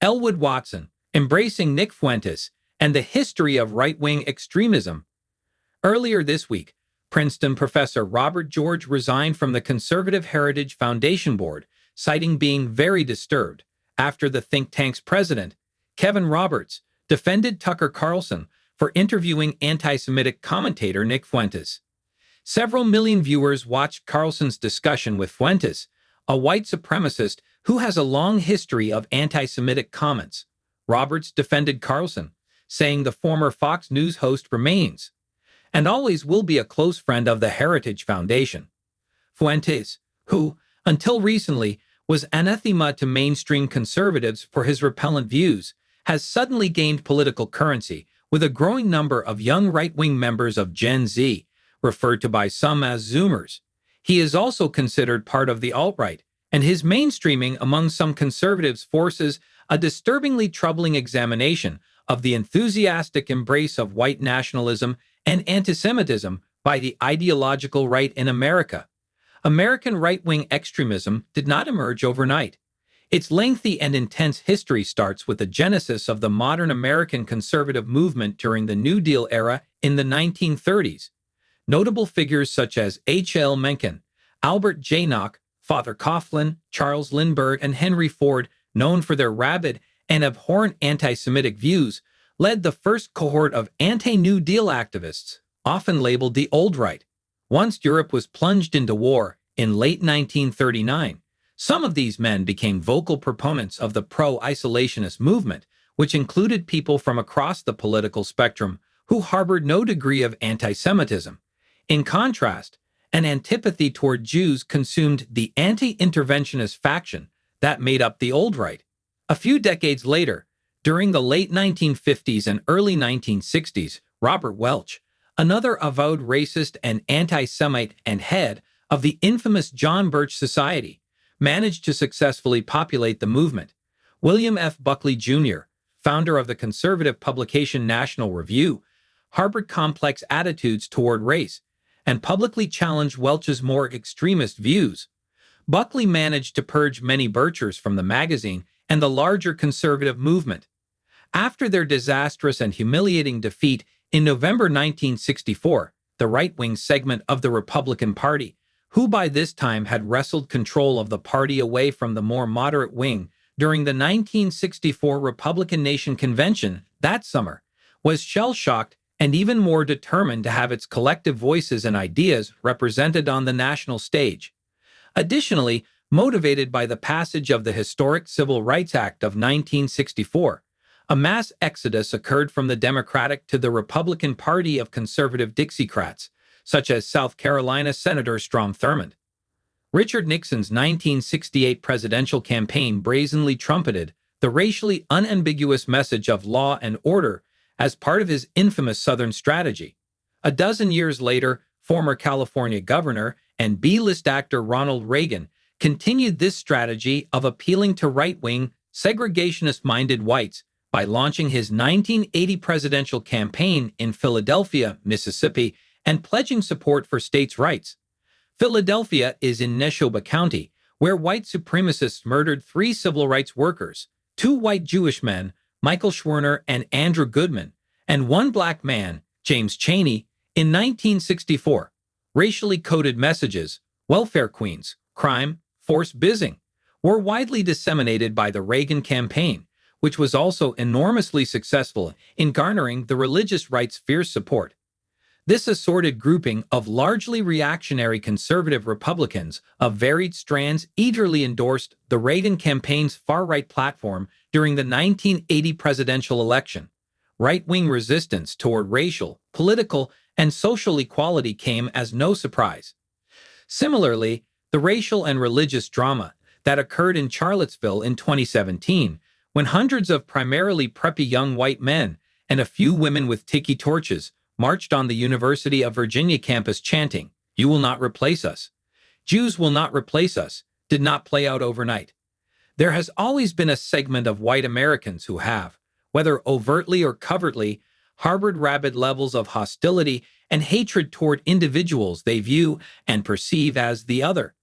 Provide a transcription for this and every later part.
Elwood Watson, Embracing Nick Fuentes, and the History of Right-Wing Extremism. Earlier this week, Princeton professor Robert George resigned from the Conservative Heritage Foundation Board, citing being very disturbed after the think tank's president, Kevin Roberts, defended Tucker Carlson for interviewing anti-Semitic commentator Nick Fuentes. Several million viewers watched Carlson's discussion with Fuentes, a white supremacist who has a long history of anti-Semitic comments. Roberts defended Carlson, saying the former Fox News host remains and always will be a close friend of the Heritage Foundation. Fuentes, who, until recently, was anathema to mainstream conservatives for his repellent views, has suddenly gained political currency with a growing number of young right-wing members of Gen Z, referred to by some as Zoomers. He is also considered part of the alt-right, and his mainstreaming among some conservatives forces a disturbingly troubling examination of the enthusiastic embrace of white nationalism and anti-Semitism by the ideological right in America. American right-wing extremism did not emerge overnight. Its lengthy and intense history starts with the genesis of the modern American conservative movement during the New Deal era in the 1930s. Notable figures such as H.L. Mencken, Albert J. Nock, Father Coughlin, Charles Lindbergh, and Henry Ford, known for their rabid and abhorrent anti-Semitic views, led the first cohort of anti-New Deal activists, often labeled the Old Right. Once Europe was plunged into war in late 1939, some of these men became vocal proponents of the pro-isolationist movement, which included people from across the political spectrum who harbored no degree of anti-Semitism. In contrast, an antipathy toward Jews consumed the anti-interventionist faction that made up the Old Right. A few decades later, during the late 1950s and early 1960s, Robert Welch, another avowed racist and anti-Semite and head of the infamous John Birch Society, managed to successfully populate the movement. William F. Buckley Jr., founder of the conservative publication National Review, harbored complex attitudes toward race and publicly challenged Welch's more extremist views. Buckley managed to purge many Birchers from the magazine and the larger conservative movement. After their disastrous and humiliating defeat in November 1964, the right-wing segment of the Republican Party, who by this time had wrestled control of the party away from the more moderate wing during the 1964 Republican Nation Convention that summer, was shell-shocked and even more determined to have its collective voices and ideas represented on the national stage. Additionally, motivated by the passage of the historic Civil Rights Act of 1964, a mass exodus occurred from the Democratic to the Republican Party of conservative Dixiecrats, such as South Carolina Senator Strom Thurmond. Richard Nixon's 1968 presidential campaign brazenly trumpeted the racially unambiguous message of law and order as part of his infamous Southern strategy. A dozen years later, former California governor and B-list actor Ronald Reagan continued this strategy of appealing to right-wing, segregationist-minded whites by launching his 1980 presidential campaign in Philadelphia, Mississippi, and pledging support for states' rights. Philadelphia is in Neshoba County, where white supremacists murdered 3 civil rights workers, 2 white Jewish men, Michael Schwerner and Andrew Goodman, and 1 black man, James Chaney, in 1964. Racially coded messages, welfare queens, crime, forced bizzing, were widely disseminated by the Reagan campaign, which was also enormously successful in garnering the religious right's fierce support. This assorted grouping of largely reactionary conservative Republicans of varied strands eagerly endorsed the Reagan campaign's far-right platform during the 1980 presidential election. Right-wing resistance toward racial, political, and social equality came as no surprise. Similarly, the racial and religious drama that occurred in Charlottesville in 2017, when hundreds of primarily preppy young white men and a few women with tiki torches marched on the University of Virginia campus chanting, "You will not replace us. Jews will not replace us," did not play out overnight. There has always been a segment of white Americans who have, whether overtly or covertly, harbored rabid levels of hostility and hatred toward individuals they view and perceive as the other.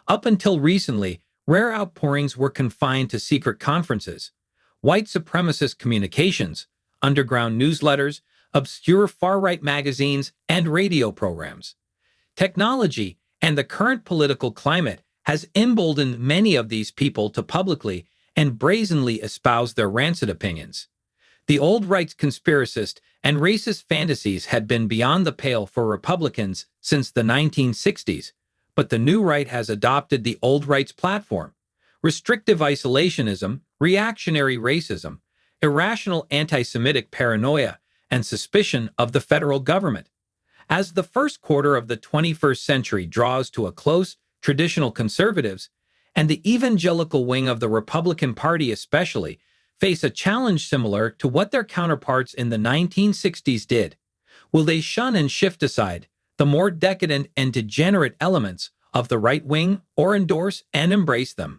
Up until recently, rare outpourings were confined to secret conferences. white supremacist communications, underground newsletters, obscure far-right magazines, and radio programs. Technology and the current political climate has emboldened many of these people to publicly and brazenly espouse their rancid opinions. The old right's conspiracist and racist fantasies had been beyond the pale for Republicans since the 1960s, but the new right has adopted the old right's platform: restrictive isolationism, reactionary racism, irrational anti-Semitic paranoia, and suspicion of the federal government. As the first quarter of the 21st century draws to a close, traditional conservatives, and the evangelical wing of the Republican Party especially, face a challenge similar to what their counterparts in the 1960s did. Will they shun and shift aside the more decadent and degenerate elements of the right wing, or endorse and embrace them?